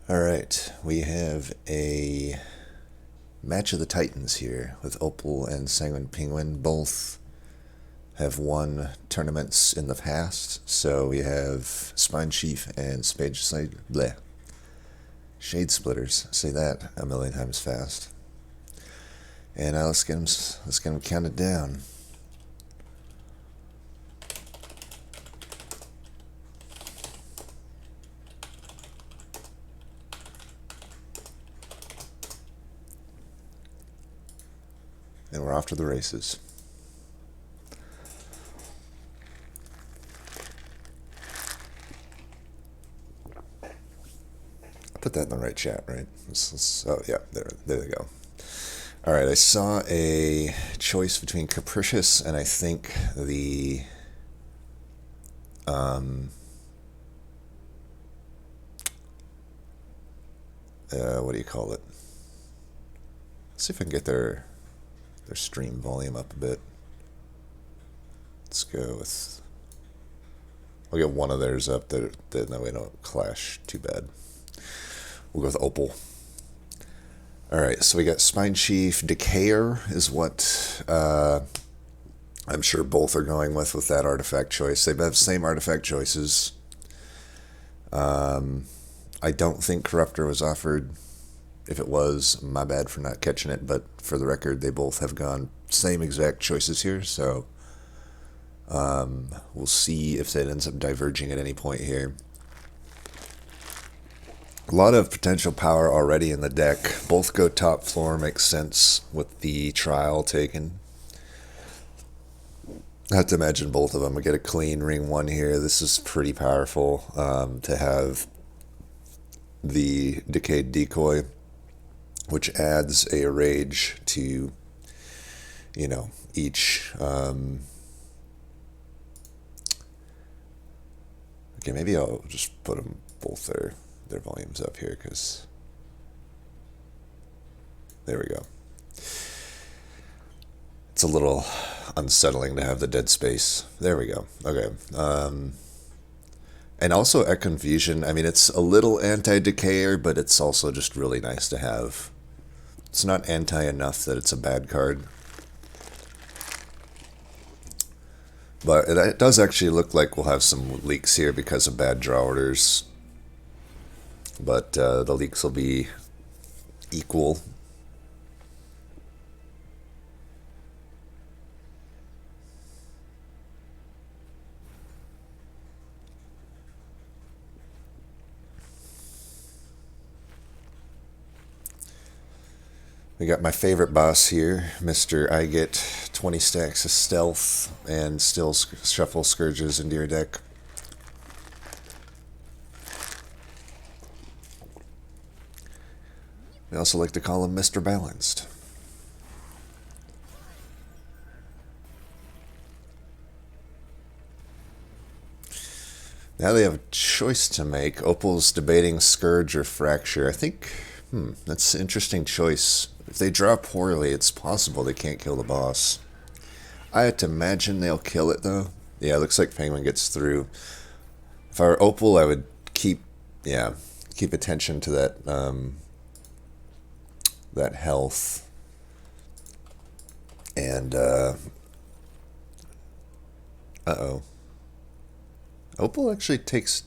Alright, we have a match of the Titans here with Opal and Sanguine Penguin. Both have won tournaments in the past, so we have Spine Chief and Shade Splitters. Say that a million times fast. And now let's get him counted down. And we're off to the races. I put that in the right chat, right? Oh, yeah, there we go. Alright, I saw a choice between Capricious and I think the... what do you call it? Let's see if I can get their stream volume up a bit. Let's go with... I'll get one of theirs up, that way don't clash too bad. We'll go with Opal. Alright, so we got Spine Chief. Decayer is what I'm sure both are going with that artifact choice. They have the same artifact choices. I don't think Corruptor was offered. If it was, my bad for not catching it, but for the record, they both have gone same exact choices here, so we'll see if that ends up diverging at any point here. A lot of potential power already in the deck. Both go top floor, makes sense with the trial taken. I have to imagine both of them will get a clean ring one here. This is pretty powerful to have the Decayed Decoy, which adds a rage to, you know, each. Okay, maybe I'll just put them both their volumes up here, because there we go. It's a little unsettling to have the dead space. There we go. Okay. And also at Confusion, I mean, it's a little anti-decayer, but it's also just really nice to have. It's not anti enough that it's a bad card. But it does actually look like we'll have some leaks here because of bad draw orders. But the leaks will be equal. We got my favorite boss here, Mr. I get 20 stacks of stealth and still shuffle Scourges into your deck. We also like to call him Mr. Balanced. Now they have a choice to make. Opal's debating Scourge or Fracture. I think, that's an interesting choice. If they draw poorly, it's possible they can't kill the boss. I had to imagine they'll kill it, though. Yeah, it looks like Penguin gets through. If I were Opal, I would keep attention to that health. And, uh-oh. Opal actually takes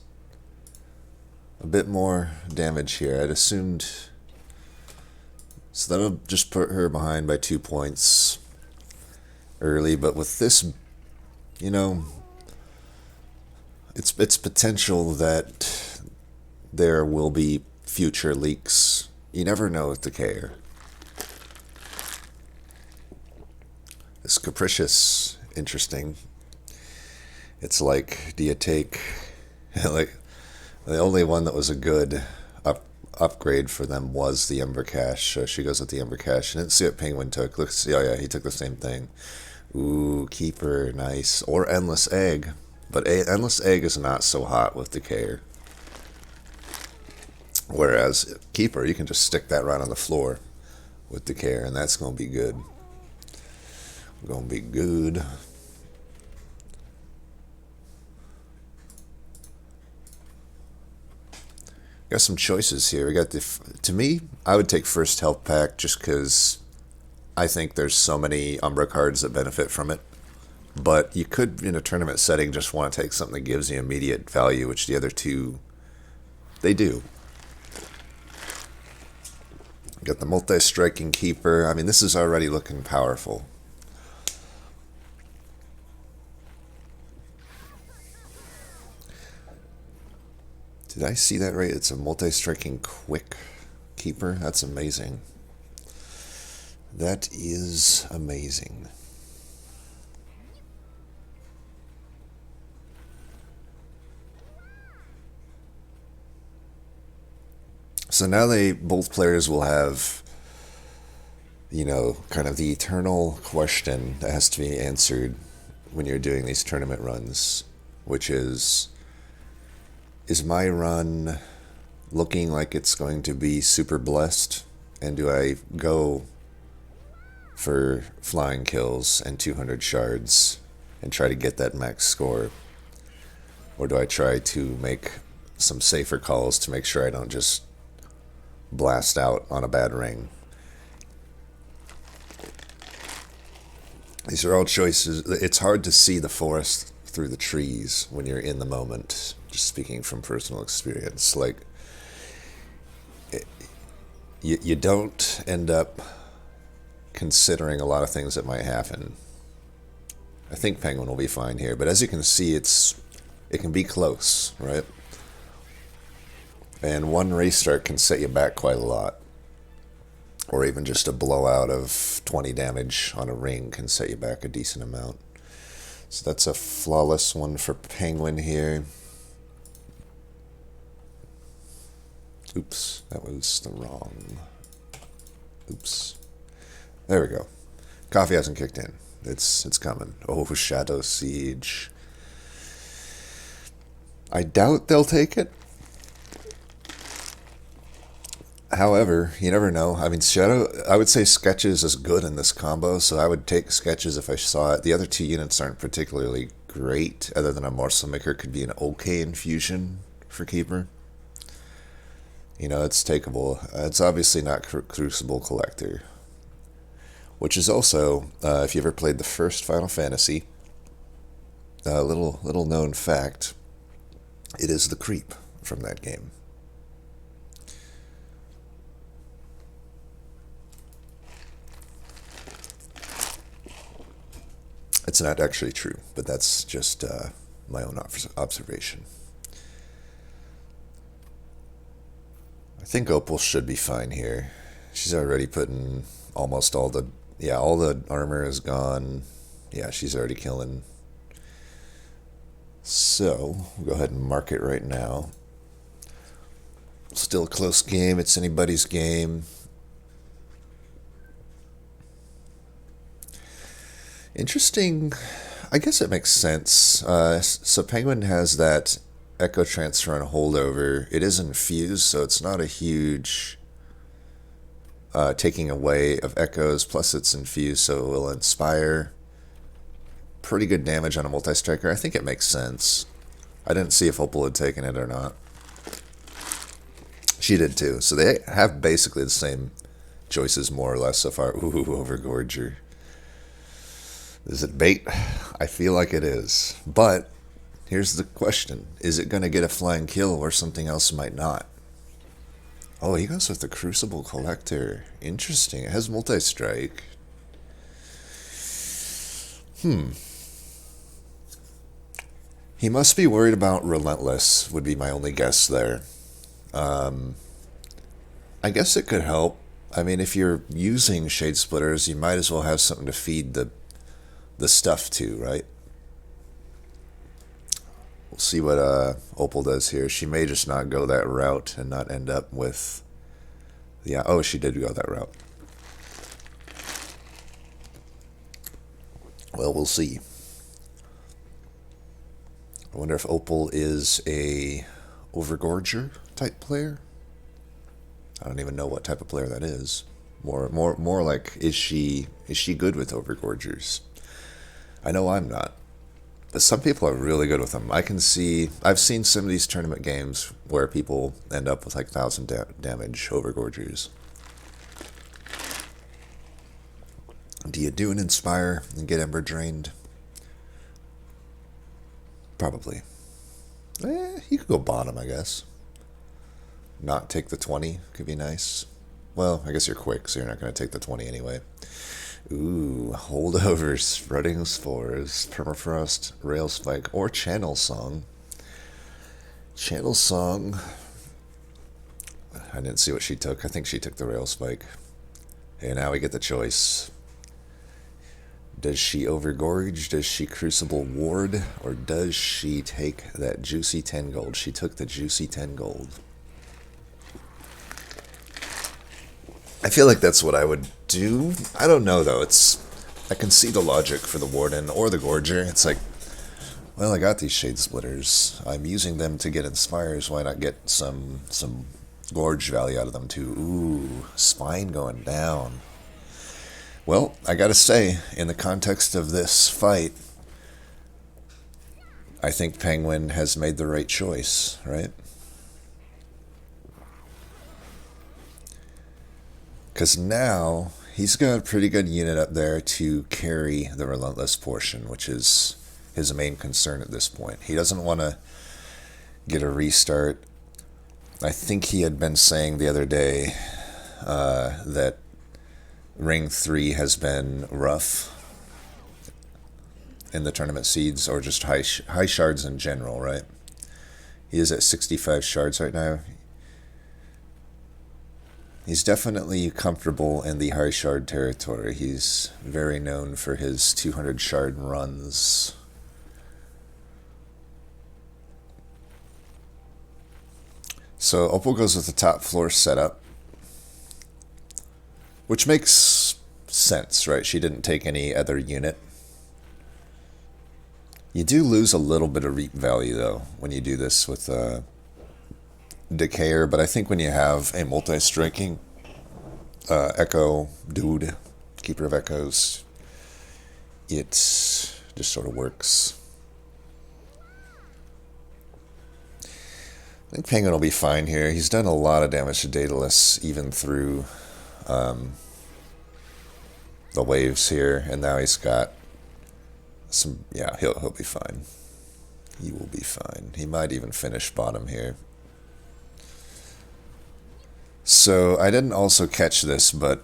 a bit more damage here. I'd assumed... So that'll just put her behind by 2 points early, but with this, you know, it's potential that there will be future leaks. You never know with Decayer. This Capricious, interesting. It's like, do you take, like, the only one that was a good upgrade for them was the Ember Cache. So she goes with the Ember Cache. I didn't see what Penguin took. Let's see. Oh yeah, he took the same thing. Ooh, Keeper, nice. Or Endless Egg. But Endless Egg is not so hot with Decayer. Whereas Keeper, you can just stick that right on the floor with Decayer, and that's going to be good. Going to be good. Got some choices here. We got to me, I would take first health pack just because I think there's so many Umbra cards that benefit from it. But you could, in a tournament setting, just want to take something that gives you immediate value, which the other two, they do. Got the multi-striking keeper. I mean, this is already looking powerful. Did I see that right? It's a multi-striking quick keeper. That's amazing. That is amazing. So now both players will have, you know, kind of the eternal question that has to be answered when you're doing these tournament runs, which is my run looking like it's going to be super blessed? And do I go for flying kills and 200 shards and try to get that max score? Or do I try to make some safer calls to make sure I don't just blast out on a bad ring? These are all choices. It's hard to see the forest through the trees when you're in the moment, just speaking from personal experience. Like, you don't end up considering a lot of things that might happen. I think Penguin will be fine here, but as you can see, it can be close, right? And one race start can set you back quite a lot. Or even just a blowout of 20 damage on a ring can set you back a decent amount. So that's a flawless one for Penguin here. Oops, that was the wrong. Oops. There we go. Coffee hasn't kicked in. It's coming. Oh, Shadow Siege. I doubt they'll take it. However, you never know. I mean, I would say Sketches is good in this combo, so I would take Sketches if I saw it. The other two units aren't particularly great, other than a Morsel Maker could be an okay infusion for Keeper. You know, it's takeable. It's obviously not Crucible Collector, which is also, if you ever played the first Final Fantasy, a little known fact, it is the creep from that game. It's not actually true, but that's just my own observation. I think Opal should be fine here. She's already putting almost all the armor is gone. Yeah, she's already killing. So, we'll go ahead and mark it right now. Still a close game. It's anybody's game. Interesting. I guess it makes sense. So Penguin has that Echo Transfer and Holdover. It is infused, so it's not a huge taking away of echoes. Plus it's infused, so it will inspire. Pretty good damage on a multi-striker. I think it makes sense. I didn't see if Opal had taken it or not. She did too. So they have basically the same choices more or less so far. Ooh, Overgorger. Is it bait? I feel like it is. But here's the question. Is it going to get a flying kill or something else might not? Oh, he goes with the Crucible Collector. Interesting. It has multi-strike. He must be worried about Relentless, would be my only guess there. I guess it could help. I mean, if you're using Shade Splitters, you might as well have something to feed the stuff to, right? We'll see what Opal does here. She may just not go that route and not end up with... Yeah, oh, she did go that route. Well, we'll see. I wonder if Opal is a Overgorger type player. I don't even know what type of player that is. More like, is she good with Overgorgers? I know I'm not. Some people are really good with them. I've seen some of these tournament games where people end up with like 1,000 damage over Gorgers. Do you do an Inspire and get Ember drained? Probably. You could go bottom, I guess. Not take the 20 could be nice. Well, I guess you're quick, so you're not going to take the 20 anyway. Ooh, Holdovers, Spreading Spores, Permafrost, Rail Spike, or Channel Song. Channel Song. I didn't see what she took. I think she took the Rail Spike. And now we get the choice. Does she overgorge? Does she Crucible Ward? Or does she take that juicy 10 gold? She took the juicy 10 gold. I feel like that's what I would do. I don't know, though. I can see the logic for the Warden or the Gorger. It's like, well, I got these Shade Splitters. I'm using them to get Inspires. Why not get some Gorge value out of them, too? Ooh, Spine going down. Well, I gotta say, in the context of this fight, I think Penguin has made the right choice, right? Because now he's got a pretty good unit up there to carry the Relentless portion, which is his main concern at this point. He doesn't want to get a restart. I think he had been saying the other day that Ring 3 has been rough in the tournament seeds, or just high shards in general, right? He is at 65 shards right now. He's definitely comfortable in the high shard territory. He's very known for his 200 shard runs. So Opal goes with the top floor setup, which makes sense, right? She didn't take any other unit. You do lose a little bit of reap value, though, when you do this with Decayer, but I think when you have a multi-striking Echo dude, Keeper of Echoes, it just sort of works. I think Penguin will be fine here. He's done a lot of damage to Daedalus, even through the waves here, and now he's got some, yeah, he'll be fine. He will be fine. He might even finish bottom here. So I didn't also catch this, but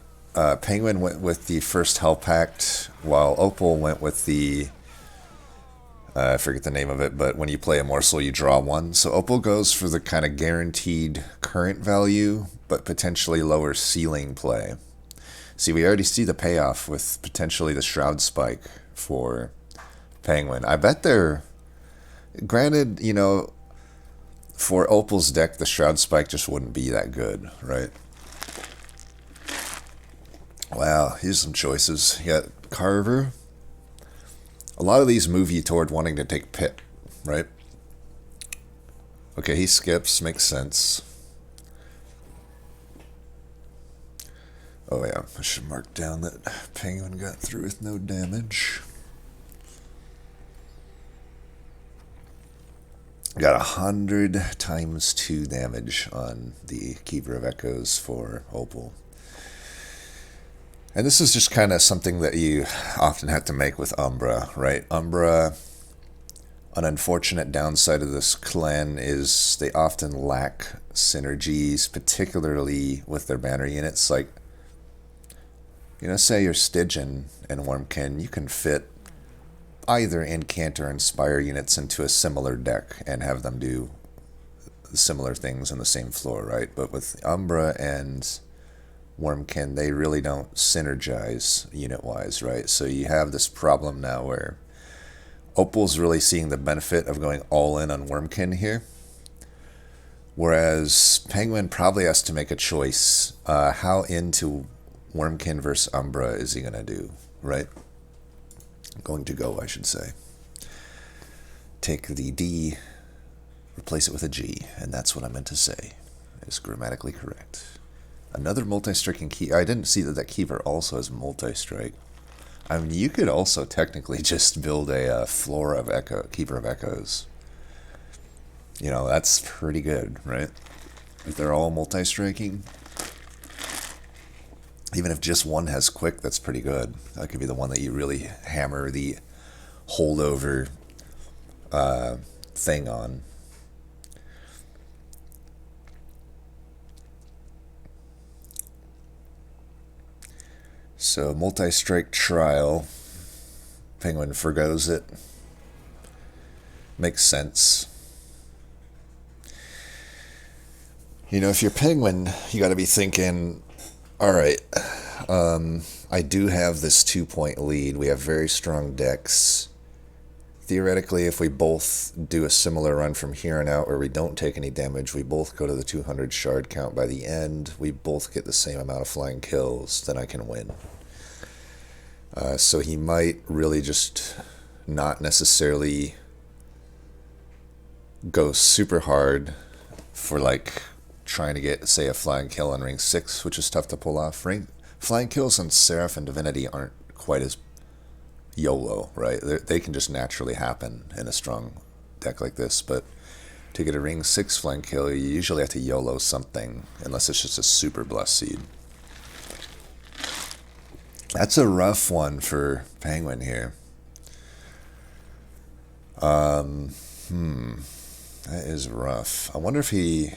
Penguin went with the first Hell Pact, while Opal went with the, I forget the name of it, but when you play a morsel, you draw one. So Opal goes for the kind of guaranteed current value, but potentially lower ceiling play. See, we already see the payoff with potentially the Shroud Spike for Penguin. I bet they're, granted, you know, for Opal's deck, the Shroud Spike just wouldn't be that good, right? Wow, here's some choices. You got Carver. A lot of these move you toward wanting to take Pit, right? Okay, he skips, makes sense. Oh yeah, I should mark down that Penguin got through with no damage. Got 100 times 2 damage on the Keeper of Echoes for Opal. And this is just kind of something that you often have to make with Umbra, right? Umbra, an unfortunate downside of this clan is they often lack synergies, particularly with their banner units. Like, you know, say you're Stygian and Wormkin, you can fit either Incant or Inspire units into a similar deck and have them do similar things on the same floor, right? But with Umbra and Wormkin, they really don't synergize unit-wise, right? So you have this problem now where Opal's really seeing the benefit of going all in on Wormkin here, whereas Penguin probably has to make a choice. How into Wormkin versus Umbra is he going to do, right? Going to go, I should say. Take the D, replace it with a G, and that's what I meant to say. It's grammatically correct. Another multi-striking key. I didn't see that Keeper also has multi-strike. I mean, you could also technically just build a Flora of Echo, Keeper of Echoes. You know, that's pretty good, right? If they're all multi-striking. Even if just one has quick, that's pretty good. That could be the one that you really hammer the holdover thing on. So, multi-strike trial. Penguin forgoes it. Makes sense. You know, if you're Penguin, you got to be thinking, all right, I do have this 2-point lead. We have very strong decks. Theoretically, if we both do a similar run from here on out where we don't take any damage, we both go to the 200 shard count by the end, we both get the same amount of flying kills, then I can win. So he might really just not necessarily go super hard for like trying to get, say, a flying kill on ring 6, which is tough to pull off. Flying kills on Seraph and Divinity aren't quite as YOLO, right? They can just naturally happen in a strong deck like this, but to get a ring 6 flying kill, you usually have to YOLO something, unless it's just a super blessed seed. That's a rough one for Penguin here. That is rough. I wonder if he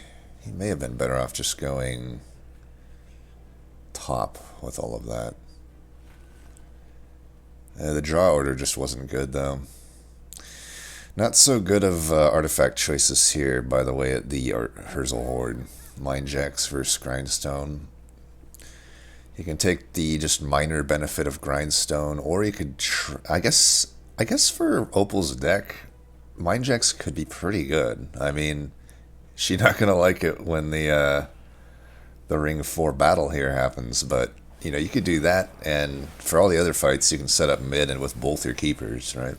may have been better off just going top with all of that. The draw order just wasn't good, though. Not so good of artifact choices here, by the way, at the Herzl Horde. Mindjacks versus Grindstone. You can take the just minor benefit of Grindstone, or you could, I guess for Opal's deck, Mindjacks could be pretty good. I mean, she's not gonna like it when the Ring 4 battle here happens, but you know, you could do that, and for all the other fights, you can set up mid and with both your keepers, right?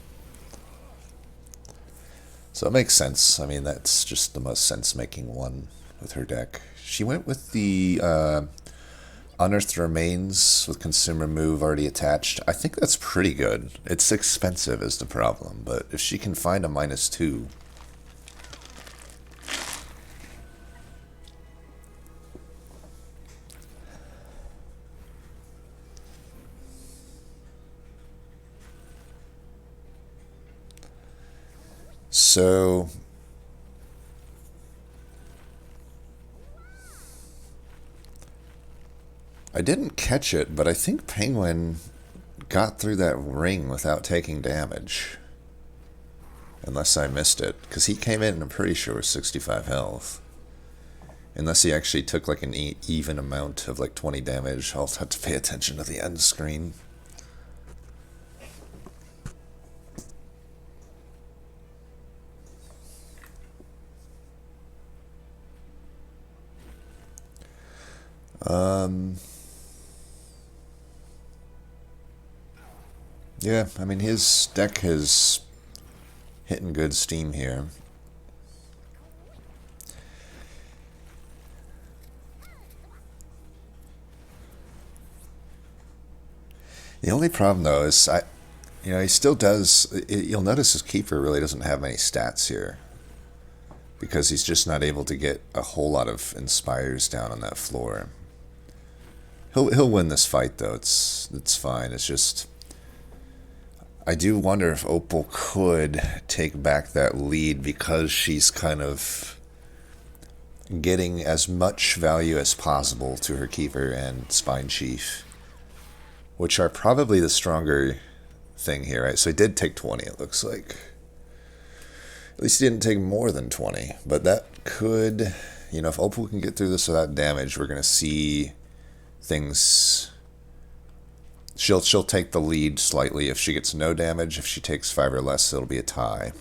So it makes sense. I mean, that's just the most sense-making one with her deck. She went with the Unearthed Remains with Consumer Move already attached. I think that's pretty good. It's expensive is the problem, but if she can find a -2... So, I didn't catch it, but I think Penguin got through that ring without taking damage. Unless I missed it, because he came in, I'm pretty sure, with 65 health. Unless he actually took like an even amount of like 20 damage, I'll have to pay attention to the end screen. Yeah, I mean, his deck is hitting good steam here. The only problem, though, is he still does. You'll notice his keeper really doesn't have many stats here, because he's just not able to get a whole lot of inspires down on that floor. He'll win this fight, though. It's fine. It's just, I do wonder if Opal could take back that lead, because she's kind of getting as much value as possible to her keeper and Spine Chief, which are probably the stronger thing here, right? So he did take 20, it looks like. At least he didn't take more than 20, but that could, if Opal can get through this without damage, we're going to see things. She'll take the lead slightly if she gets no damage. If she takes 5 or less, it'll be a tie.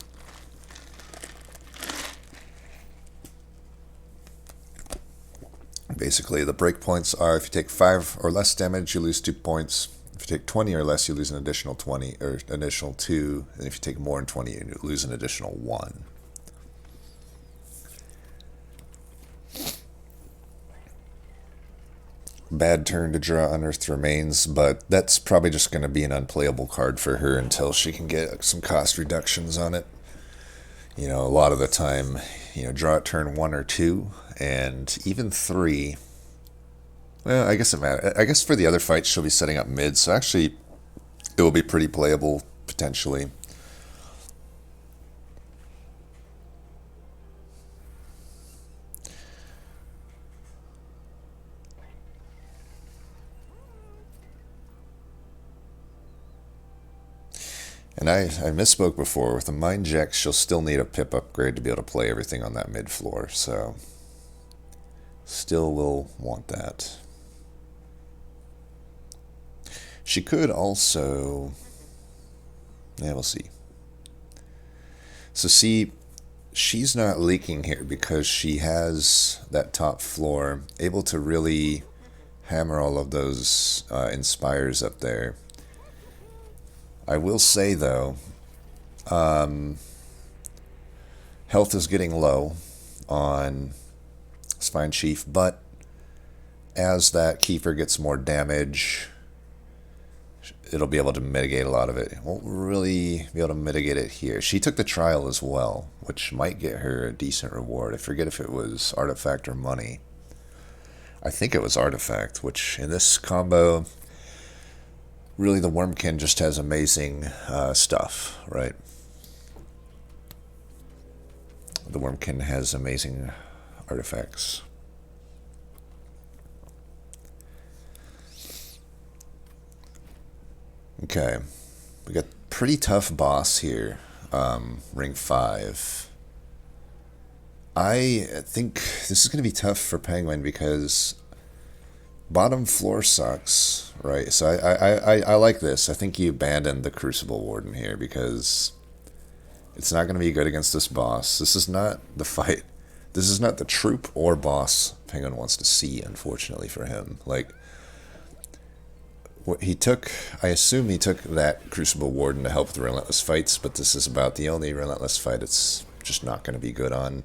Basically, the breakpoints are if you take 5 or less damage, you lose 2 points. If you take 20 or less, you lose an additional 20 or additional 2. And if you take more than 20, you lose an additional 1. bad turn to draw Unearthed Remains, but that's probably just going to be an unplayable card for her until she can get some cost reductions on it. You know, a lot of the time, you know, draw at turn 1 or 2, and even 3. Well, I guess it matters. I guess for the other fights, she'll be setting up mid, so actually, it will be pretty playable, potentially. And I misspoke before. With the Mind Jack, she'll still need a pip upgrade to be able to play everything on that mid floor, so still will want that. She could also... Yeah, we'll see. So see, she's not leaking here because she has that top floor, able to really hammer all of those Inspires up there. I will say, though, health is getting low on Spine Chief, but as that Keeper gets more damage, it'll be able to mitigate a lot of it. It won't really be able to mitigate it here. She took the trial as well, which might get her a decent reward. I forget if it was Artifact or money. I think it was Artifact, which in this combo... Really, the Wormkin just has amazing stuff, right? The Wormkin has amazing artifacts. Okay, we got pretty tough boss here, ring 5. I think this is going to be tough for Penguin because bottom floor sucks, right? So I like this. I think you abandon the Crucible Warden here because it's not going to be good against this boss. This is not the fight. This is not the troop or boss Penguin wants to see, unfortunately for him. Like, what he took, I assume he took that Crucible Warden to help with the Relentless fights, but this is about the only Relentless fight it's just not going to be good on.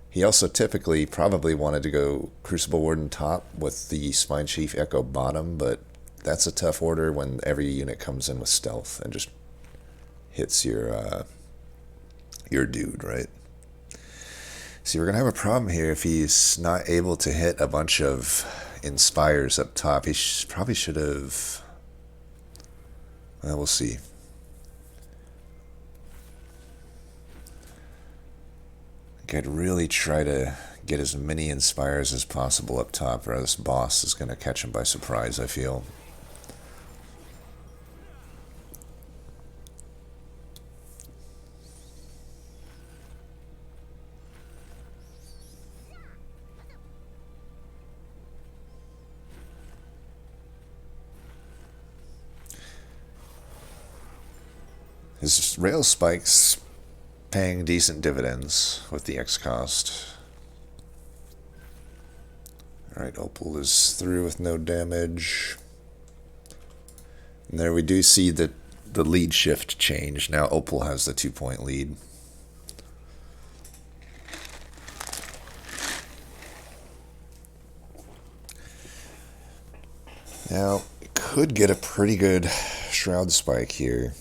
He also typically probably wanted to go Crucible Warden top with the Spine Chief Echo bottom, but that's a tough order when every unit comes in with stealth and just hits your dude, right? See, we're going to have a problem here if he's not able to hit a bunch of Inspires up top. He probably should have... Well, we'll see. I'd really try to get as many Inspires as possible up top, or this boss is going to catch him by surprise, I feel. His rail spikes paying decent dividends with the X cost. Alright, Opal is through with no damage. And there we do see the lead shift change. Now Opal has the 2-point lead. Now, could get a pretty good Shroud Spike here.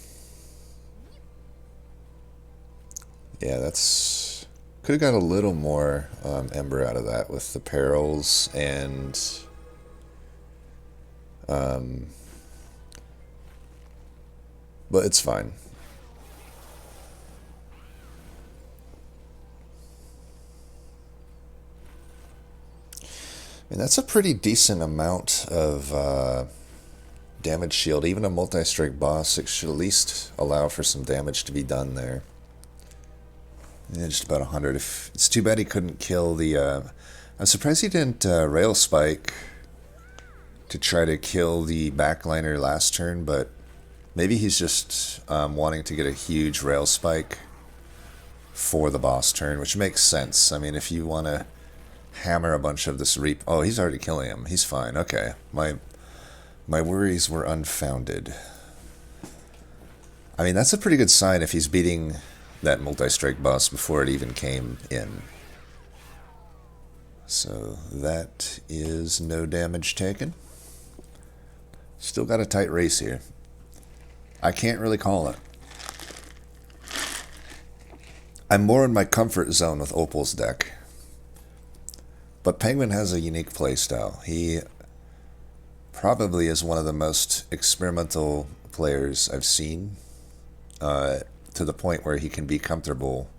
Yeah, that's... Could have got a little more Ember out of that with the Perils and... but it's fine. I mean, that's a pretty decent amount of damage shield. Even a multi-strike boss, it should at least allow for some damage to be done there. Yeah, just about 100. It's too bad he couldn't kill the... I'm surprised he didn't Rail Spike to try to kill the backliner last turn, but maybe he's just wanting to get a huge Rail Spike for the boss turn, which makes sense. I mean, if you want to hammer a bunch of this Reap... Oh, he's already killing him. He's fine. Okay. My worries were unfounded. I mean, that's a pretty good sign if he's beating... that multi-strike boss before it even came in. So that is no damage taken. Still got a tight race here. I can't really call it. I'm more in my comfort zone with Opal's deck. But Penguin has a unique playstyle. He probably is one of the most experimental players I've seen, to the point where he can be comfortable.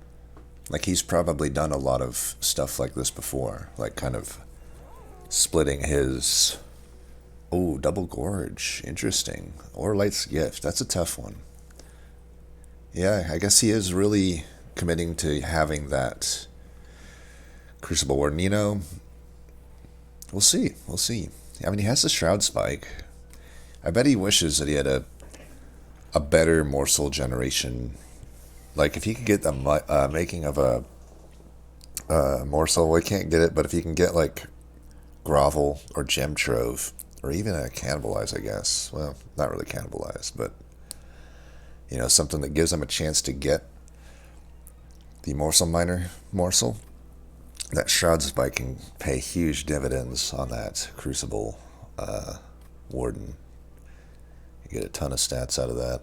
Like, he's probably done a lot of stuff like this before, like kind of splitting his... Oh, Double Gorge. Interesting. Or Light's Gift. That's a tough one. Yeah, I guess he is really committing to having that Crucible Warden. You know, we'll see. We'll see. I mean, he has the Shroud Spike. I bet he wishes that he had a better morsel generation. Like, if he could get the making of a morsel, we can't get it, but if he can get, like, Grovel or Gem Trove, or even a Cannibalize, I guess. Well, not really Cannibalize, but, you know, something that gives him a chance to get the Morsel Miner morsel. That Shroud Spike can pay huge dividends on that Crucible Warden. You get a ton of stats out of that.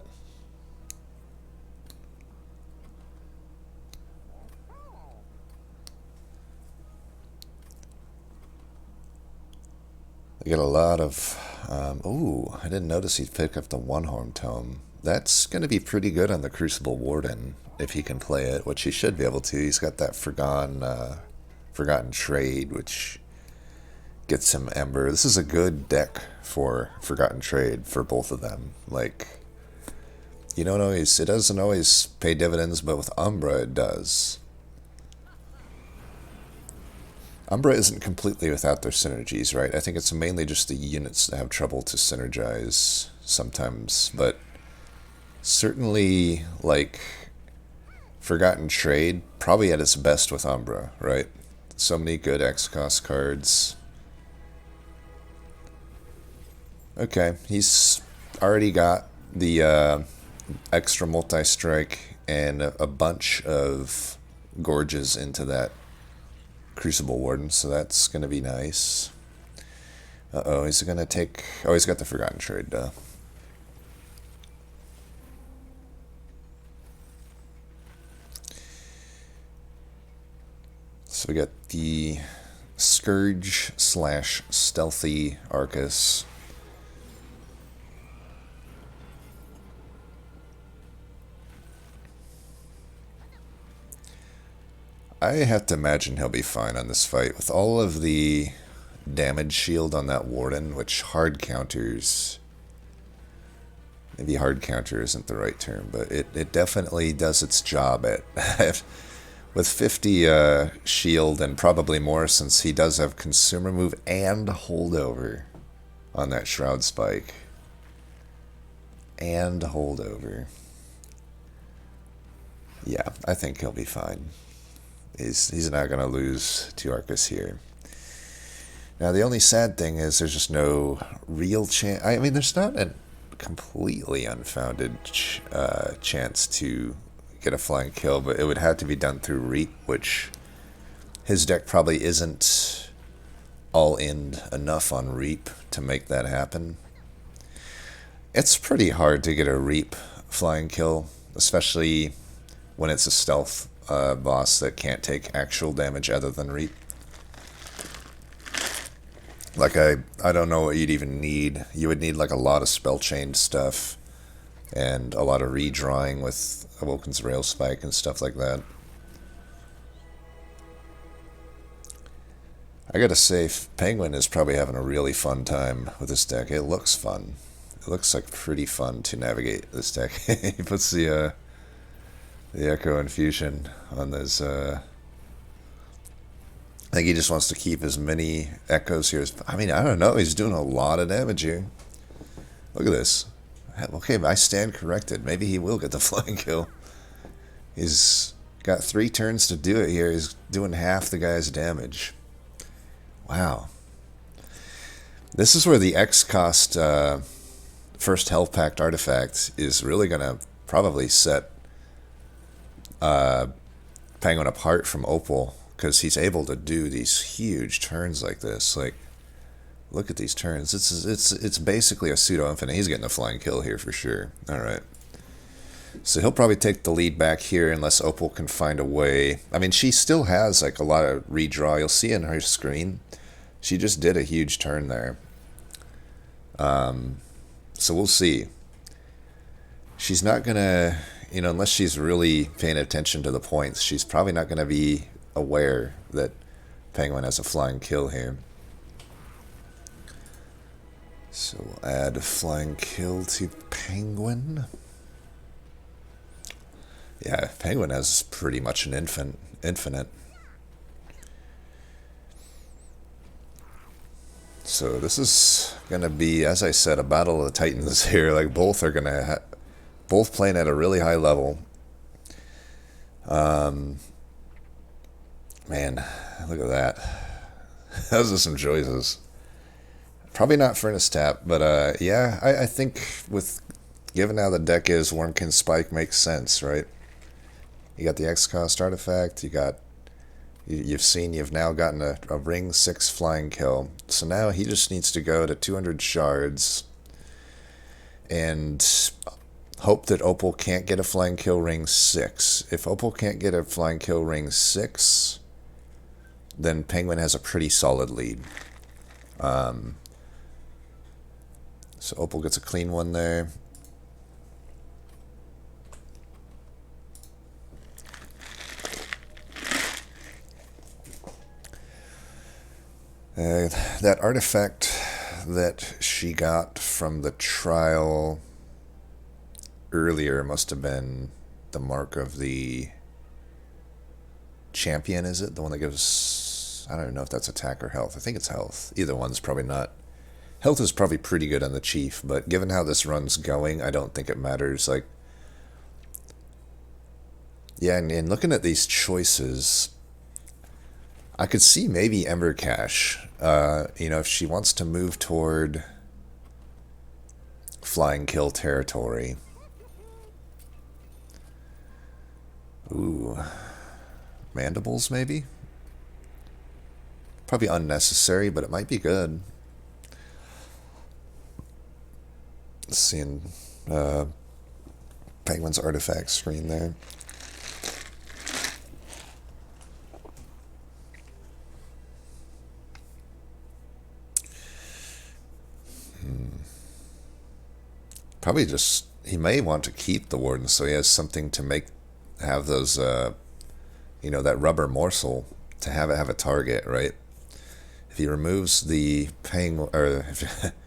They get a lot of... ooh, I didn't notice he'd pick up the One-Horn Tome. That's going to be pretty good on the Crucible Warden, if he can play it, which he should be able to. He's got that Forgotten Trade, which gets him Ember. This is a good deck for Forgotten Trade for both of them. Like, you don't always... It doesn't always pay dividends, but with Umbra it does. Umbra isn't completely without their synergies, right? I think it's mainly just the units that have trouble to synergize sometimes, but certainly, like, Forgotten Trade, probably at its best with Umbra, right? So many good X-Cost cards. Okay, he's already got the extra multi-strike and a bunch of gorges into that Crucible Warden, so that's going to be nice. Uh-oh, he's going to take... Oh, he's got the Forgotten Trade, duh. So we got the Scourge / Stealthy Arcus. I have to imagine he'll be fine on this fight. With all of the damage shield on that Warden, which hard counters... Maybe hard counter isn't the right term, but it definitely does its job at... With 50 shield and probably more, since he does have Consumer Move and Holdover on that Shroud Spike. And Holdover. Yeah, I think he'll be fine. He's not going to lose to Arcus here. Now, the only sad thing is there's just no real chance... I mean, there's not a completely unfounded chance to get a flying kill, but it would have to be done through Reap, which his deck probably isn't all-in enough on Reap to make that happen. It's pretty hard to get a Reap flying kill, especially when it's a stealth boss that can't take actual damage other than Reap. Like, I don't know what you'd even need. You would need, like, a lot of spell chain stuff and a lot of redrawing with Awoken's Rail Spike and stuff like that. I gotta say, Penguin is probably having a really fun time with this deck. It looks fun. It looks like pretty fun to navigate this deck. He puts the Echo Infusion on this... I think he just wants to keep as many Echoes here as... I mean, I don't know. He's doing a lot of damage here. Look at this. Okay, I stand corrected. Maybe he will get the flying kill. He's got 3 turns to do it here. He's doing half the guy's damage. Wow. This is where the X-Cost first Health Pact artifact is really going to probably set Penguin apart from Opal. because he's able to do these huge turns like this. Like, look at these turns. It's basically a pseudo infinite. He's getting a flying kill here for sure. All right. So he'll probably take the lead back here unless Opal can find a way. I mean, she still has like a lot of redraw. You'll see in her screen, she just did a huge turn there. So we'll see. She's not gonna, unless she's really paying attention to the points, she's probably not gonna be aware that Penguin has a flying kill here. So we'll add a flying kill to Penguin. Yeah, Penguin has pretty much an infinite. So this is gonna be, as I said, a battle of the titans here. Like, both are gonna both playing at a really high level. Man, look at that. Those are some choices. Probably not Furnace Tap, but yeah, I think given how the deck is, Wormkin Spike makes sense, right? You got the X cost artifact. You've now gotten a ring 6 flying kill. So now he just needs to go to 200 shards and hope that Opal can't get a flying kill ring 6. If Opal can't get a flying kill ring 6, then Penguin has a pretty solid lead. So Opal gets a clean one there. That artifact that she got from the trial earlier must have been the mark of the champion, is it? The one that gives, I don't know if that's attack or health. I think it's health. Either one's probably not. Health is probably pretty good on the chief, but given how this run's going, I don't think it matters. Like, yeah, and looking at these choices, I could see maybe Ember Cache. If she wants to move toward flying kill territory. Ooh. Mandibles, maybe? Probably unnecessary, but it might be good. Seeing Penguin's artifact screen there. Probably just, he may want to keep the Warden so he has something to have those, that rubber morsel to have a target, right? If he removes the penguin, or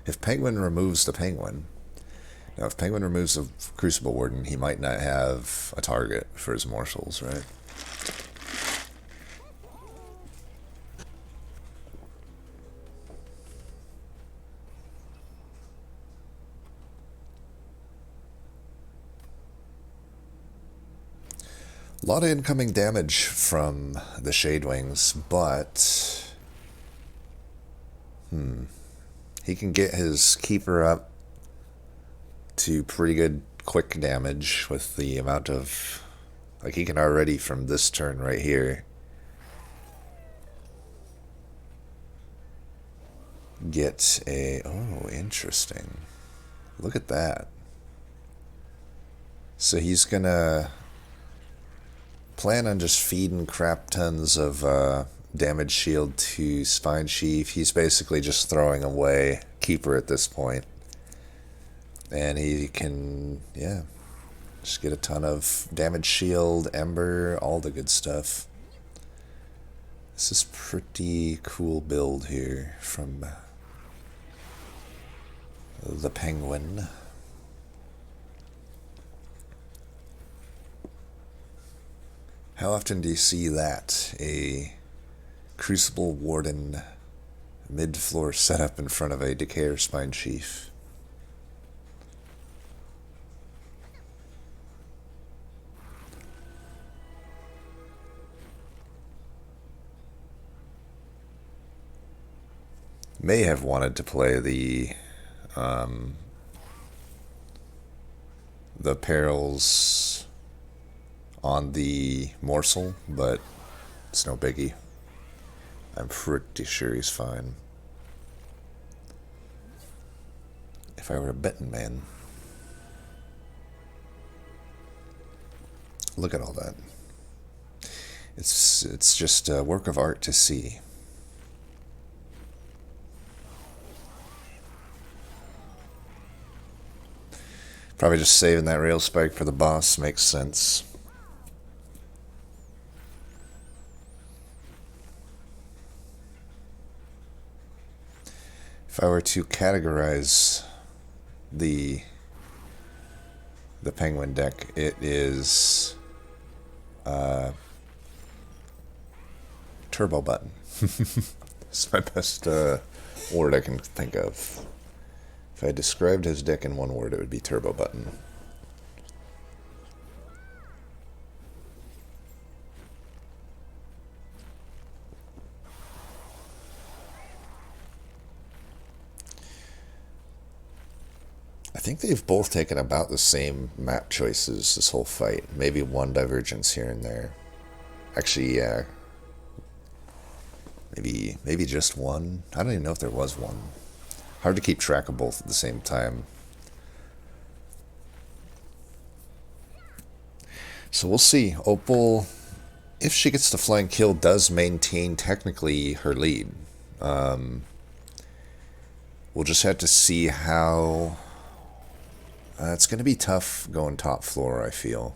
if Penguin removes the penguin, now if Penguin removes the Crucible Warden, he might not have a target for his morsels, right? A lot of incoming damage from the Shadewings, but he can get his Keeper up to pretty good quick damage with the amount of, like, he can already from this turn right here get oh, interesting. Look at that. So he's gonna plan on just feeding crap tons of damage shield to Spine Chief. He's basically just throwing away Keeper at this point. And he can, yeah, just get a ton of damage shield, Ember, all the good stuff. This is pretty cool build here from the Penguin. How often do you see that? A Crucible Warden mid-floor setup in front of a Decayer Spine Chief. May have wanted to play the perils on the morsel, but it's no biggie. I'm pretty sure he's fine. If I were a betting man. Look at all that. It's just a work of art to see. Probably just saving that rail spike for the boss makes sense. If I were to categorize the Penguin deck, it is turbo button. It's my best word I can think of. If I described his deck in one word, it would be turbo button. I think they've both taken about the same map choices this whole fight. Maybe one divergence here and there. Actually, yeah. Maybe just one. I don't even know if there was one. Hard to keep track of both at the same time. So we'll see. Opal, if she gets the flying kill, does maintain technically her lead. We'll just have to see how... it's going to be tough going top floor, I feel.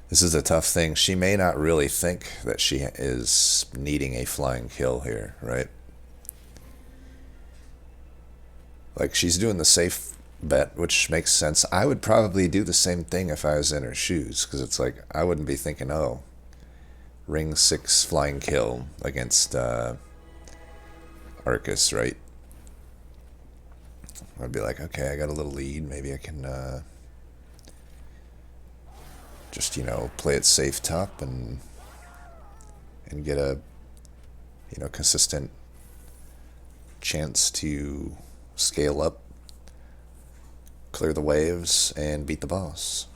This is a tough thing. She may not really think that she is needing a flying kill here, right? Like, she's doing the safe bet, which makes sense. I would probably do the same thing if I was in her shoes, because it's like, I wouldn't be thinking, oh, ring 6 flying kill against Arcus, right? I'd be like, okay, I got a little lead. Maybe I can just, you know, play it safe top and get a, you know, consistent chance to scale up, clear the waves, and beat the boss.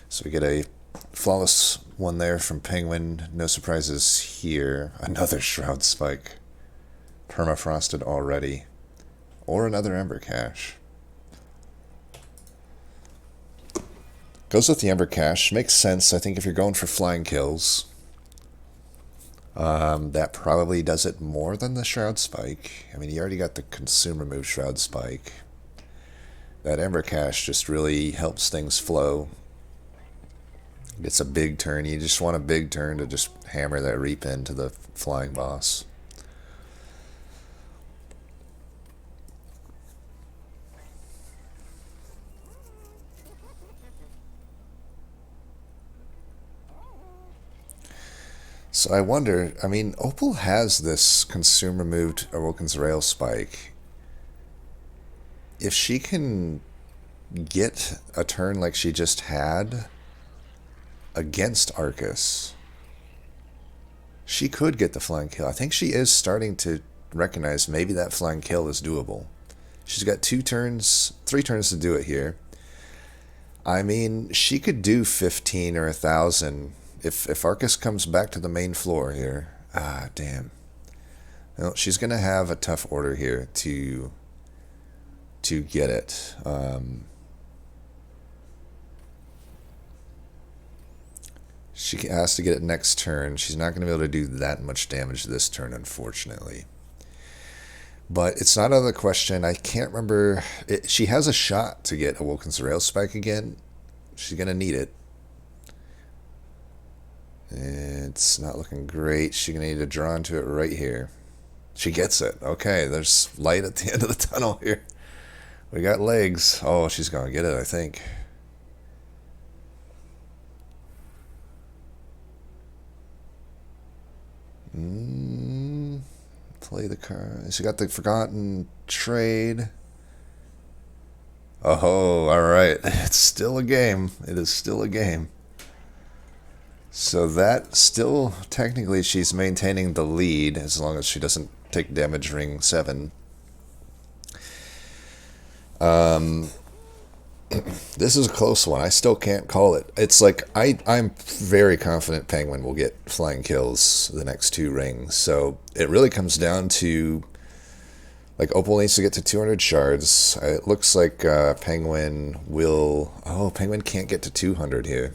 So we get a flawless one there from Penguin. No surprises here. Another Shroud Spike. Permafrosted already. Or another Ember Cache. Goes with the Ember Cache. Makes sense. I think if you're going for flying kills, that probably does it more than the Shroud Spike. I mean, you already got the consumer move Shroud Spike. That Ember Cache just really helps things flow. It's a big turn. You just want a big turn to just hammer that Reap into the flying boss. So I wonder, I mean, Opal has this consumer moved Awoken's Rail Spike. If she can get a turn like she just had against Arcus, she could get the flying kill. I think she is starting to recognize maybe that flying kill is doable. She's got 3 turns to do it here. I mean, she could do 15 or 1,000 if Arcus comes back to the main floor here. Ah, damn. Well, she's going to have a tough order here to get it. She has to get it next turn. She's not going to be able to do that much damage this turn, unfortunately. But it's not out of the question. I can't remember. She has a shot to get Awoken's Rail Spike again. She's going to need it. It's not looking great. She's going to need to draw into it right here. She gets it. Okay, there's light at the end of the tunnel here. We got legs. Oh, she's going to get it, I think. Play the card. She got the Forgotten Trade. Oh, alright. It's still a game. It is still a game. So that still, technically, she's maintaining the lead as long as she doesn't take damage ring 7. This is a close one. I still can't call it. It's like I'm very confident Penguin will get flying kills the next two rings. So it really comes down to like Opal needs to get to 200 shards. It looks like Penguin will. Oh, Penguin can't get to 200 here.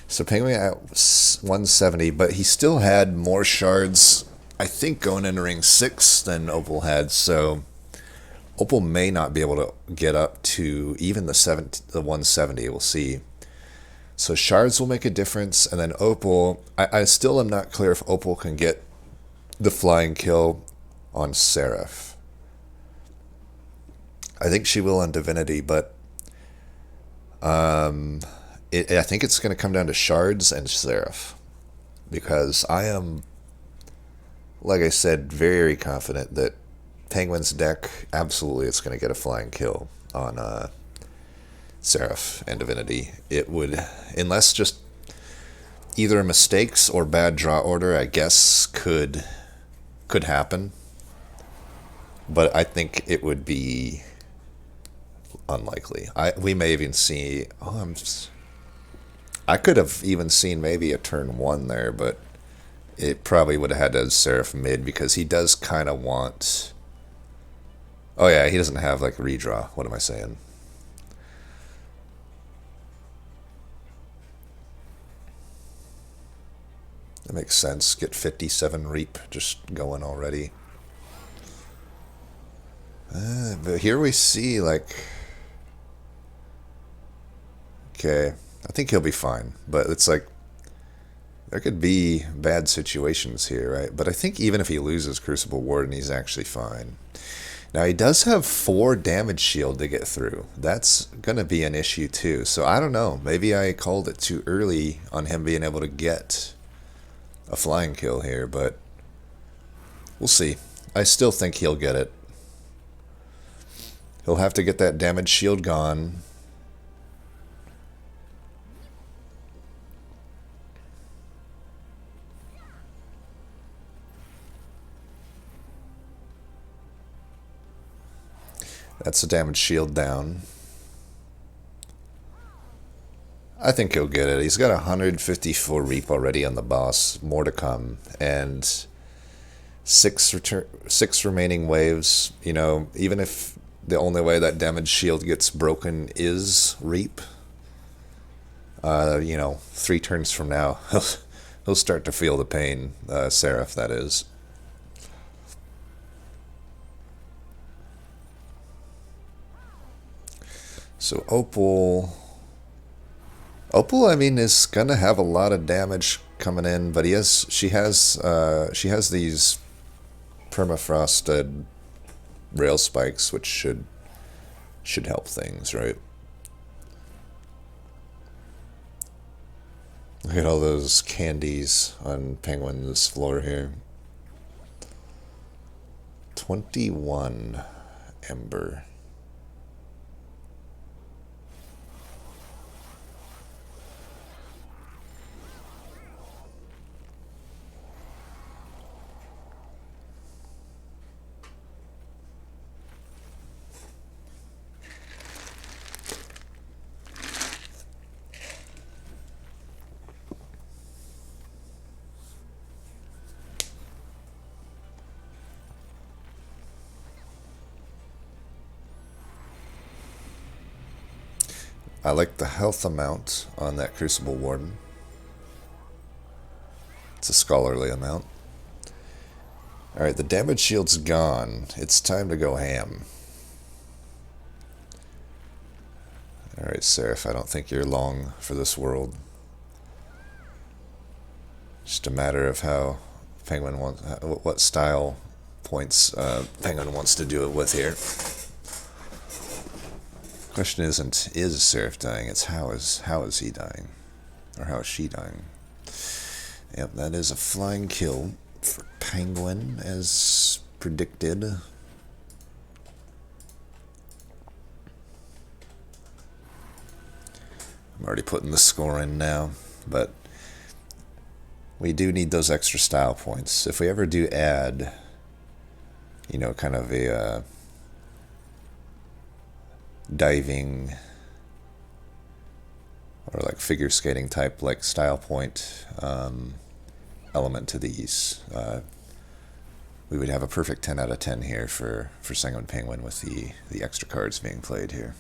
So Penguin at 170, but he still had more shards, I think, going into ring 6 than Opal had. So Opal may not be able to get up to even the 170. We'll see. So shards will make a difference, and then Opal. I still am not clear if Opal can get the flying kill on Seraph. I think she will on Divinity, but I think it's going to come down to shards and Seraph, because I am, like I said, very confident that Penguin's deck, absolutely it's going to get a flying kill on Seraph and Divinity. It would, unless just either mistakes or bad draw order, I guess could happen. But I think it would be unlikely. We may even see. I could have even seen maybe a turn 1 there, but it probably would have had to Seraph mid, because he does kind of want. Oh yeah, he doesn't have like redraw. What am I saying? That makes sense. Get 57 Reap just going already. But here we see like. Okay, I think he'll be fine, but it's like there could be bad situations here, right? But I think even if he loses Crucible Warden, he's actually fine. Now he does have 4 damage shield to get through. That's gonna be an issue too. So I don't know. Maybe I called it too early on him being able to get a flying kill here, but we'll see. I still think he'll get it. He'll have to get that damage shield gone. That's the damage shield down. I think he'll get it. He's got 154 Reap already on the boss. More to come. And 6 remaining waves. You know, even if the only way that damage shield gets broken is Reap, 3 turns from now, he'll start to feel the pain. Seraph, that is. So Opal, I mean, is gonna have a lot of damage coming in, but she has these permafrosted rail spikes, which should help things, right? Look at all those candies on Penguin's floor here. 21 Ember. I like the health amount on that Crucible Warden. It's a scholarly amount. Alright, the damage shield's gone. It's time to go ham. Alright, Seraph, I don't think you're long for this world. Just a matter of how Penguin wants, what style points Penguin wants to do it with here. Question isn't is Seraph dying, it's how is he dying, or how is she dying. Yep, that is a flying kill for Penguin as predicted. I'm already putting the score in now, but we do need those extra style points. If we ever do add, kind of a diving or like figure skating type like style point element to these. We would have a perfect 10 out of 10 here for Sanguine Penguin with the extra cards being played here.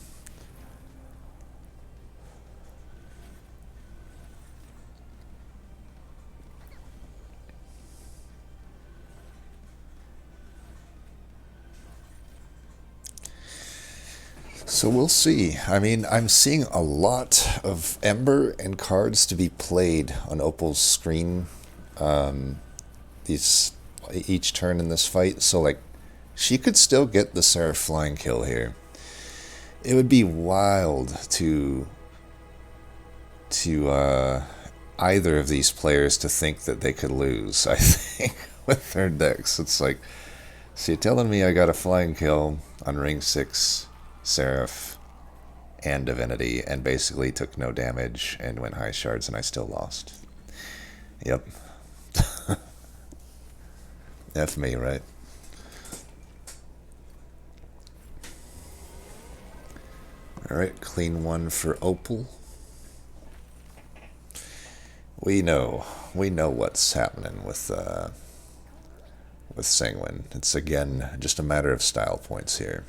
So we'll see. I mean, I'm seeing a lot of Ember and cards to be played on Opal's screen each turn in this fight. So, like, she could still get the Seraph flying kill here. It would be wild to either of these players to think that they could lose, I think, with their decks. It's like, so you're telling me I got a flying kill on Ring 6 Seraph and Divinity and basically took no damage and went high shards and I still lost. Yep. F me, right? Alright, clean one for Opal. We know what's happening with Sanguine. It's again just a matter of style points here.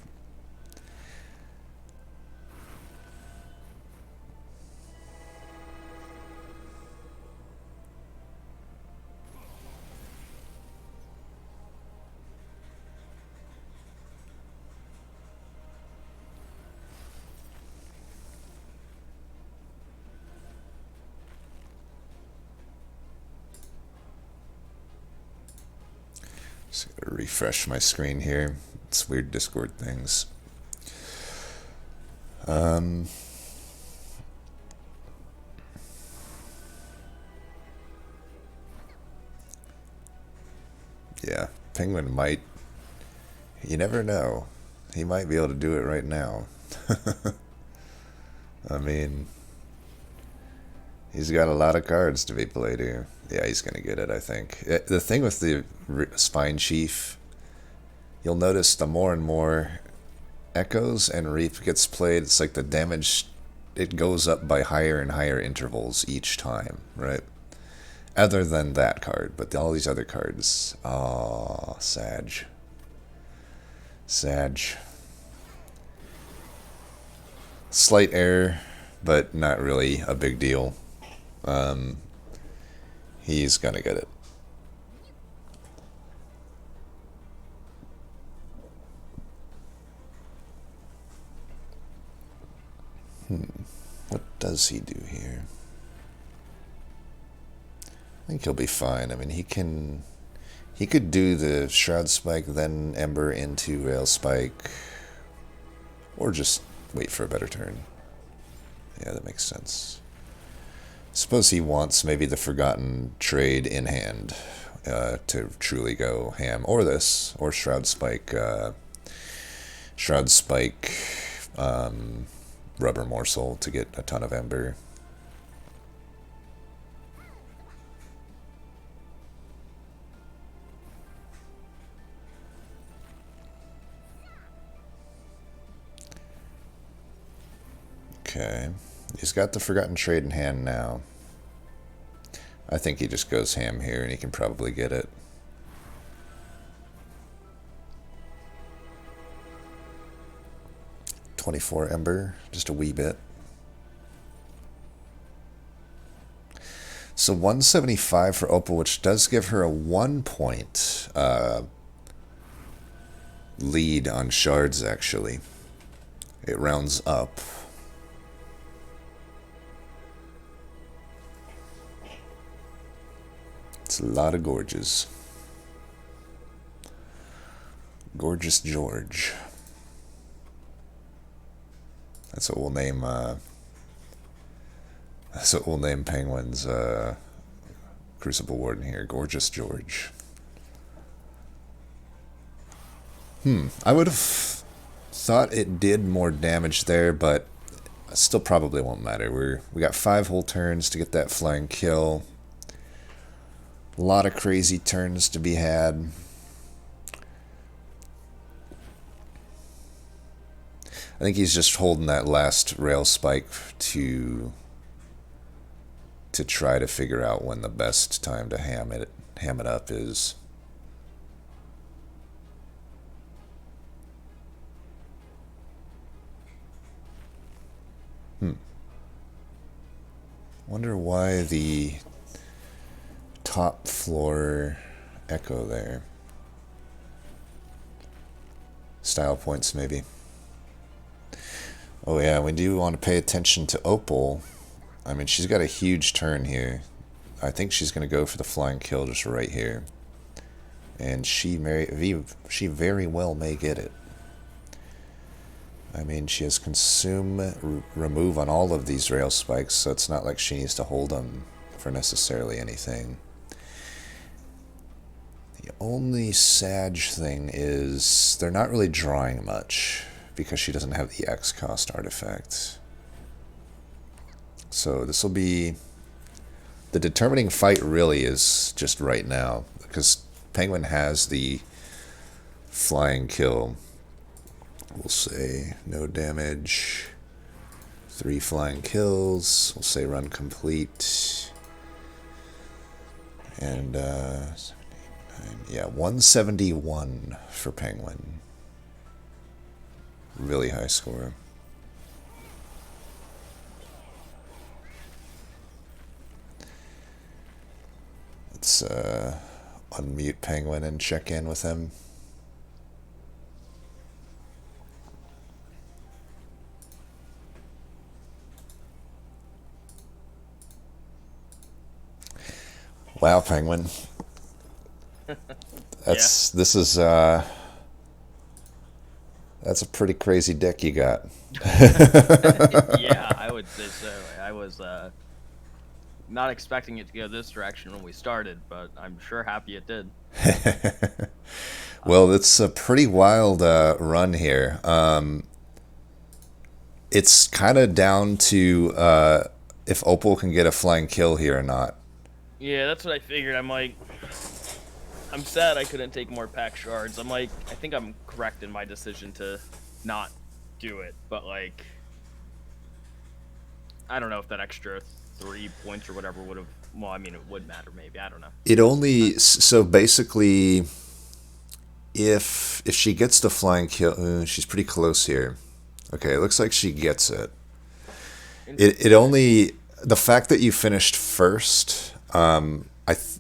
Just gotta refresh my screen here. It's weird Discord things. Yeah, Penguin might. You never know. He might be able to do it right now. I mean, he's got a lot of cards to be played here. Yeah, he's going to get it, I think. The thing with the Spine Chief, you'll notice the more and more Echoes and Reap gets played, it's like the damage, it goes up by higher and higher intervals each time, right? Other than that card, but all these other cards, oh, Sag. Slight error, but not really a big deal. He's gonna get it. What does he do here? I think he'll be fine. I mean, he could do the Shroud Spike, then Ember into Rail Spike, or just wait for a better turn. Yeah, that makes sense. Suppose he wants maybe the Forgotten Trade in hand to truly go ham, or this, or Shroud Spike, Rubber Morsel to get a ton of Ember. Okay, he's got the Forgotten Trade in hand now. I think he just goes ham here and he can probably get it. $24 Ember, just a wee bit. So 175 for Opal, which does give her a 1 point lead on shards, actually. It rounds up. It's a lot of gorges. Gorgeous George. That's what we'll name. That's what we'll name Penguin's Crucible Warden here. Gorgeous George. I would have thought it did more damage there, but still probably won't matter. We got 5 whole turns to get that flying kill. A lot of crazy turns to be had. I think he's just holding that last rail spike to try to figure out when the best time to ham it up is. Wonder why the top floor echo there. Style points maybe. Oh yeah, we do want to pay attention to Opal. I mean, she's got a huge turn here. I think she's going to go for the flying kill just right here. And she very well may get it. I mean, she has consume, remove on all of these rail spikes, so it's not like she needs to hold them for necessarily anything. The only sad thing is they're not really drawing much because she doesn't have the X cost artifact. So this will be... The determining fight really is just right now, because Penguin has the flying kill. We'll say no damage, 3 flying kills, we'll say run complete, and 7, 8, 9, yeah, 171 for Penguin. Really high score. Let's unmute Penguin and check in with him. Wow, Penguin. That's Yeah. This is that's a pretty crazy deck you got. Yeah, I would say so. I was not expecting it to go this direction when we started, but I'm sure happy it did. Well, it's a pretty wild run here. It's kind of down to if Opal can get a flying kill here or not. Yeah, that's what I figured. I'm sad I couldn't take more pack shards. I think I'm correct in my decision to not do it, but like, I don't know if that extra 3 points or whatever would have. Well, I mean, it would matter maybe. I don't know. It only so basically, if she gets the flying kill, she's pretty close here. Okay, it looks like she gets it. It only, the fact that you finished first.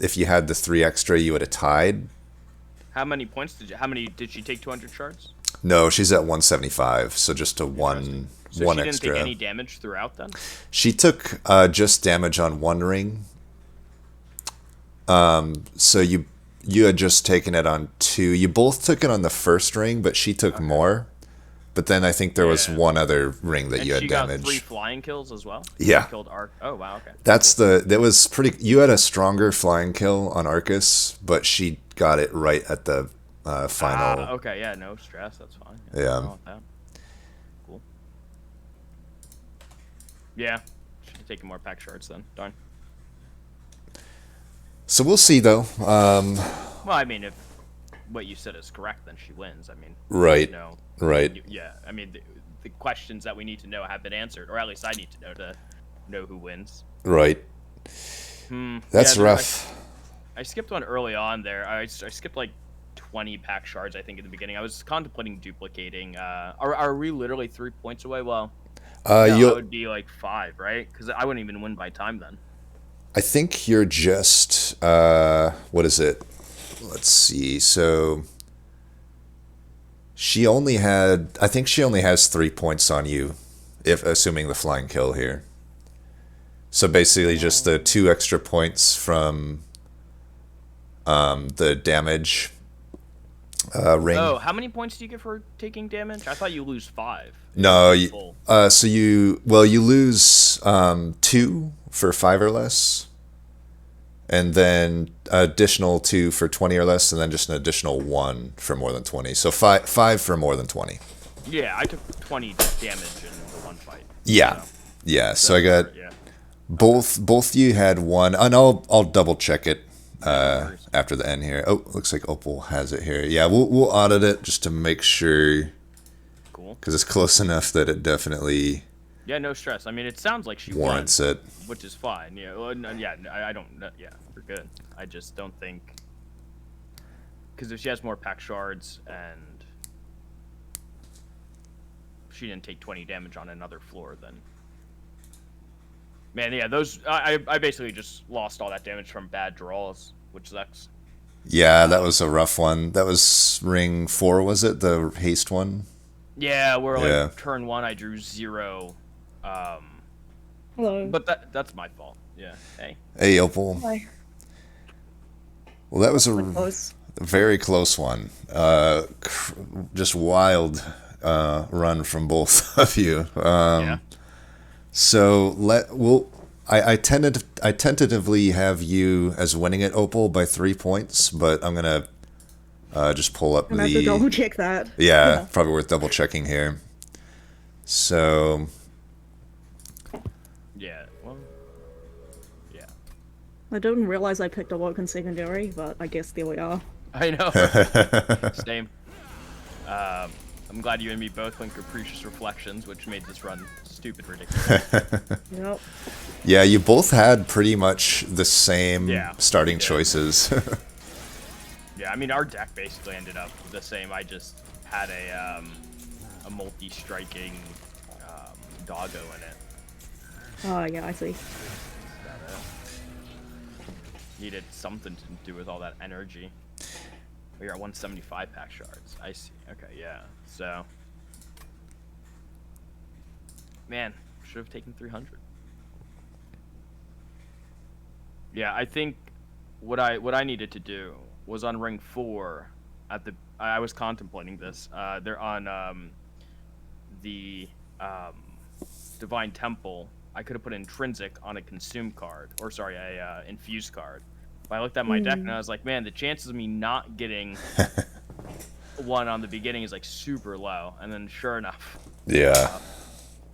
If you had the 3 extra, you would have tied. How many points did you? How many did she take? 200 shards. No, she's at 175, so just a one So one she didn't extra. take any damage throughout then. She took just damage on one ring. So you had just taken it on 2. You both took it on the first ring, but she took more. But then I think there was one other ring that And you had she got damage. 3 flying kills as well. Yeah. She killed Arc. Oh wow. Okay. That was pretty. You had a stronger flying kill on Arcus, but she got it right at the final. Okay. Yeah. No stress. That's fine. Yeah. With that. Cool. Yeah. Should have taken more pack shards then. Darn. So we'll see though. Well, I mean, if what you said is correct, then she wins. I mean. Right. No. Right. Yeah. I mean, the questions that we need to know have been answered, or at least I need to know who wins. Right. That's Yeah, rough. I skipped one early on there. I skipped like 20 pack shards, I think, at the beginning. I was contemplating duplicating. Are we literally 3 points away? Well, no, it would be like 5, right? Because I wouldn't even win by time then. I think you're just what is it? Let's see. So I think she only has 3 points on you, if assuming the flying kill here. So basically just the 2 extra points from the damage ring. Oh, how many points do you get for taking damage? I thought you lose 5. No, you lose 2 for 5 or less, and then additional 2 for 20 or less, and then just an additional 1 for more than 20. So 5 for more than 20. Yeah, I took 20 damage in the one fight. Yeah, So, yeah. So I got yeah. both you had 1, and I'll double check it after the end here. Oh, looks like Opal has it here. Yeah, we'll audit it just to make sure cool. Because it's close enough that it definitely Yeah, no stress. I mean, it sounds like she warrants won, it. which is fine. Yeah, well, yeah. I don't. Yeah, we're good. I just don't think because if she has more pack shards and she didn't take 20 damage on another floor, then man, yeah, those I basically just lost all that damage from bad draws, which sucks. Yeah, that was a rough one. That was ring 4, was it? The haste one? Yeah, where like Yeah. turn 1 I drew 0. Hello. But that's my fault. Yeah. Hey. Hey, Opal. Hi. Well, that was Close. a very close one. Just wild run from both of you. Yeah. So I tentatively have you as winning it, Opal, by 3 points, but I'm gonna just pull up And I have to double check that. Yeah, probably worth double checking here. So Yeah. Well. Yeah. I didn't realize I picked a Woken secondary, but I guess there we are. I know. Same. I'm glad you and me both went Capricious Reflections, which made this run stupid ridiculous. Yep. yeah, you both had pretty much the same starting we did. choices. Yeah, I mean our deck basically ended up the same. I just had a multi-striking doggo in it. Oh, yeah, I see. Needed something to do with all that energy. We are at 175 pack shards. I see. Okay, yeah. So, man, should have taken 300. Yeah, I think what I needed to do was on ring 4 at the I was contemplating this. They're on the Divine Temple. I could have put intrinsic on a consume card, or sorry, a infuse card. But I looked at my deck and I was like, man, the chances of me not getting one on the beginning is like super low. And then sure enough, yeah,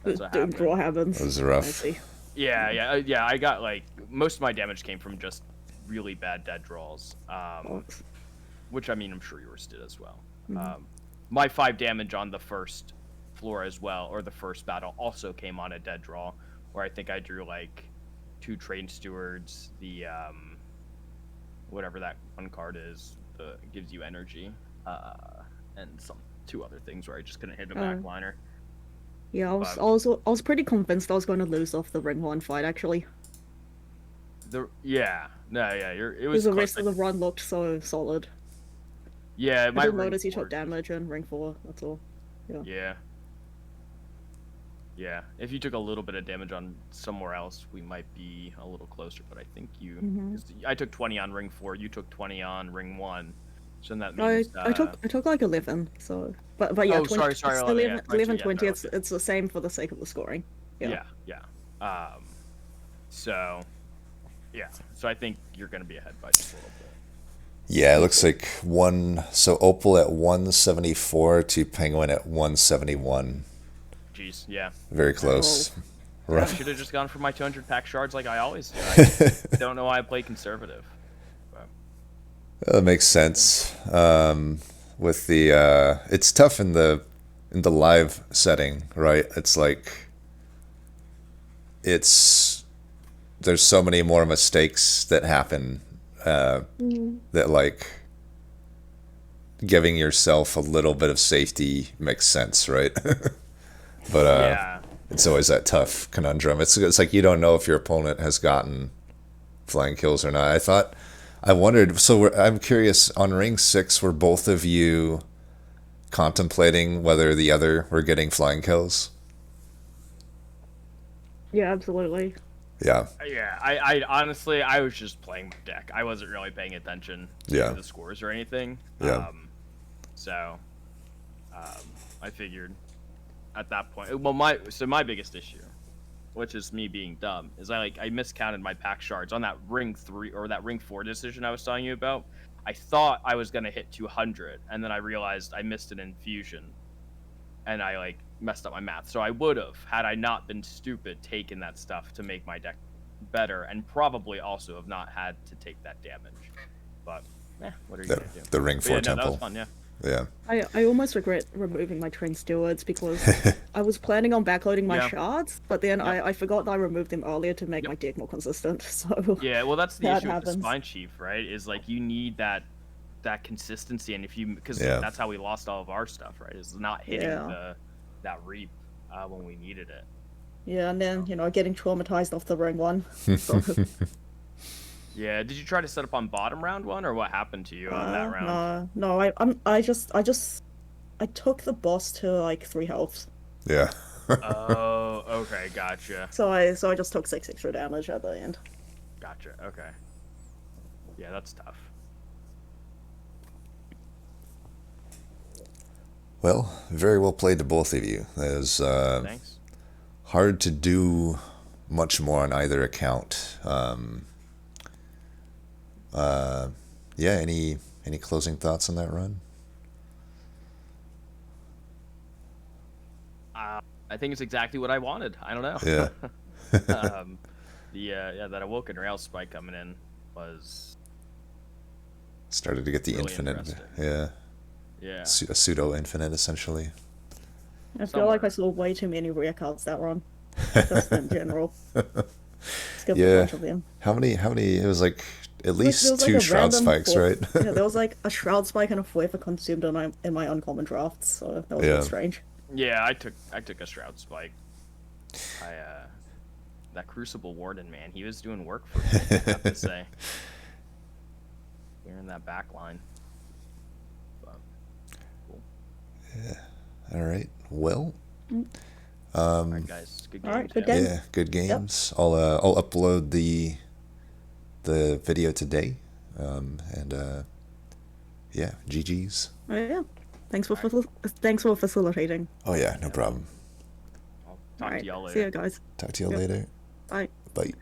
that's what Doom happened. draw happens. it was I rough. see. Yeah. I got like most of my damage came from just really bad dead draws. Which I mean, I'm sure yours did as well. My 5 damage on the first floor as well, or the first battle, also came on a dead draw, where I think I drew like 2 Trade Stewards, the whatever that one card is, gives you energy, and some 2 other things where I just couldn't hit a backliner. Yeah, I was pretty convinced I was going to lose off the ring 1 fight, actually. It was Because the rest of the run looked so solid. Yeah, I didn't notice you took damage in ring 4, that's all. Yeah, if you took a little bit of damage on somewhere else, we might be a little closer, but I think you... I took 20 on ring 4, you took 20 on ring 1, so that means... I took like 11, so... But yeah, oh, 20, sorry, 11, 11 yeah, 20, no, it's the same for the sake of the scoring. Yeah. So I think you're going to be ahead by just a little bit. Yeah, it looks like so Opal at 174 to Penguin at 171. Jeez, yeah. Very close. I should have just gone for my 200 pack shards like I always do. I don't know why I play conservative. But... That makes sense. With the it's tough in the live setting, right? It's like there's so many more mistakes that happen that like giving yourself a little bit of safety makes sense, right? But it's always that tough conundrum. It's like you don't know if your opponent has gotten flying kills or not. I wondered. So I'm curious. On ring 6, were both of you contemplating whether the other were getting flying kills? Yeah, absolutely. Yeah. Yeah, I honestly, I was just playing my deck. I wasn't really paying attention to the scores or anything. Yeah. I figured at that point, well, my biggest issue, which is me being dumb, is I miscounted my pack shards on that ring 3 or that ring 4 decision I was telling you about. I thought I was gonna hit 200, and then I realized I missed an infusion, and I messed up my math. So I would have, had I not been stupid, taken that stuff to make my deck better, and probably also have not had to take that damage. But what are you gonna do? The ring 4 No, temple. that was fun. Yeah. I almost regret removing my train stewards because I was planning on backloading my Yeah. shards, but then Yep. I forgot that I removed them earlier to make Yep. my deck more consistent. So Yeah, well, that's the that issue with the happens. spine chief, right? Is like you need that consistency, and if you because Yeah. that's how we lost all of our stuff, right? Is not hitting Yeah. that reap when we needed it. Yeah, and then, getting traumatized off the ring one. So, Yeah, did you try to set up on bottom round one, or what happened to you on that round? no, I took the boss to like 3 health. Yeah. Oh, okay, gotcha. So I just took 6 extra damage at the end. Gotcha. Okay. Yeah, that's tough. Well, very well played to both of you. It was Thanks. hard to do much more on either account. Yeah, any closing thoughts on that run? I think it's exactly what I wanted. I don't know. Yeah. That awoken rail spike coming in was Started to get the really infinite. interesting. Yeah. Yeah. A pseudo infinite, essentially. I feel like I saw way too many rare cards that run, just in general. Skipped a bunch of them. How many? It was like at least There was 2 a shroud random spikes, right? Yeah, there was like a shroud spike and a forever consumed in my uncommon drafts, so that was a Yeah. bit strange. Yeah, I took a shroud spike. That Crucible Warden, man, he was doing work for me, I have to say. We're in that back line. But, cool. Yeah. All right. Well. All right, guys. Good games. All right, good yeah. game. Yeah, good games. I'll upload the video today, and yeah, GG's. Oh, yeah. Thanks for facilitating. Oh yeah, no problem. I'll talk All right. to y'all later. See you guys. Talk to you Yep. later. Bye. Bye.